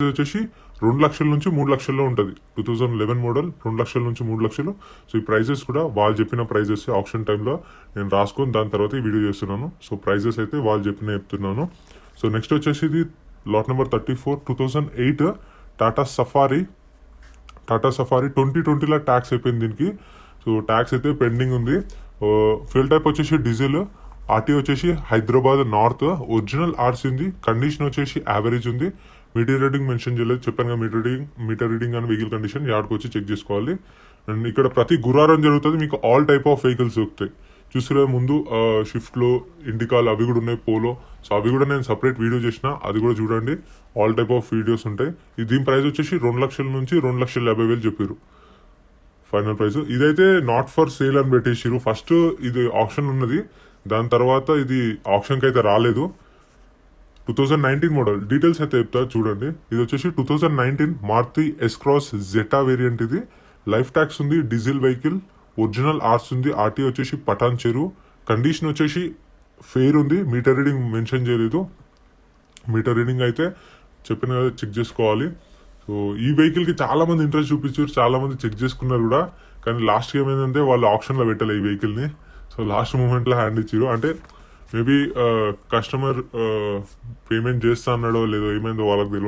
వచ్చేసి 2 లక్షల నుంచి 3 లక్షల్లో ఉంటుంది. 2011 మోడల్ 2 లక్షల నుంచి 3 లక్షలు. సో ఈ ప్రైజెస్ కూడా వాళ్ళు చెప్పిన ప్రైజెస్ ఆప్షన్ టైంలో నేను రాసుకొని దాని తర్వాత ఈ వీడియో చేస్తున్నాను. సో ప్రైజెస్ అయితే వాళ్ళు చెప్తున్నాను. సో నెక్స్ట్ వచ్చేసి ఇది లాట్ నెంబర్ 34 2008 టాటా సఫారీ 2020లో ట్యాక్స్ అయిపోయింది దీనికి. సో ట్యాక్స్ అయితే పెండింగ్ ఉంది. ఫ్యూల్ టైప్ వచ్చేసి డీజిల్, ఆర్టీ వచ్చేసి హైదరాబాద్ నార్త్, ఒరిజినల్ ఆర్సీ ఉంది, కండిషన్ వచ్చేసి యావరేజ్ ఉంది. మీటర్ రీడింగ్ మెన్షన్ చేయలేదు, చెప్పాను కదా మీటర్ రీడింగ్ అని వెహికల్ కండిషన్ యాడ్కి వచ్చి చెక్ చేసుకోవాలి. అండ్ ఇక్కడ ప్రతి గురువారం జరుగుతుంది, మీకు ఆల్ టైప్ ఆఫ్ వెహికల్స్ దొరుకుతాయి. చూసుకునే ముందు షిఫ్ట్లో ఇండికాలు అవి కూడా ఉన్నాయి, పోలో. సో అవి కూడా నేను సపరేట్ వీడియో చేసిన, అది కూడా చూడండి. ఆల్ టైప్ ఆఫ్ వీడియోస్ ఉంటాయి. దీని ప్రైస్ వచ్చేసి 2 లక్షల నుంచి 2,50,000 చెప్పారు ఫైనల్ ప్రైస్. ఇదైతే నాట్ ఫర్ సేల్ అని పెట్టేసారు. ఫస్ట్ ఇది ఆప్షన్ ఉన్నది, దాని తర్వాత ఇది ఆప్షన్కి అయితే రాలేదు. 2019 మోడల్ డీటెయిల్స్ అయితే చెప్తా చూడండి. ఇది వచ్చేసి 2019 మారుతి ఎస్-క్రాస్ జెటా వేరియంట్. ఇది లైఫ్ ట్యాక్స్ ఉంది, డీజిల్ వెహికల్, ఒరిజినల్ ఆర్స్ ఉంది, ఆర్టీ వచ్చేసి పటాన్ చెరు, కండిషన్ వచ్చేసి ఫెయిర్ ఉంది, మీటర్ రీడింగ్ మెన్షన్ చేయలేదు. మీటర్ రీడింగ్ అయితే చెప్పిన కదా చెక్ చేసుకోవాలి. సో ఈ వెహికల్కి చాలా మంది ఇంట్రెస్ట్ చూపించారు, చాలా మంది చెక్ చేసుకున్నారు కూడా. కానీ లాస్ట్ ఏమైందంటే వాళ్ళు ఆప్షన్లో పెట్టాలి ఈ వెహికల్ని. సో లాస్ట్ మూమెంట్లో హ్యాండ్ ఇచ్చారు. అంటే మేబీ కస్టమర్ పేమెంట్ చేస్తా అన్నాడో లేదో ఏమైందో వాళ్ళకి తెలియదు.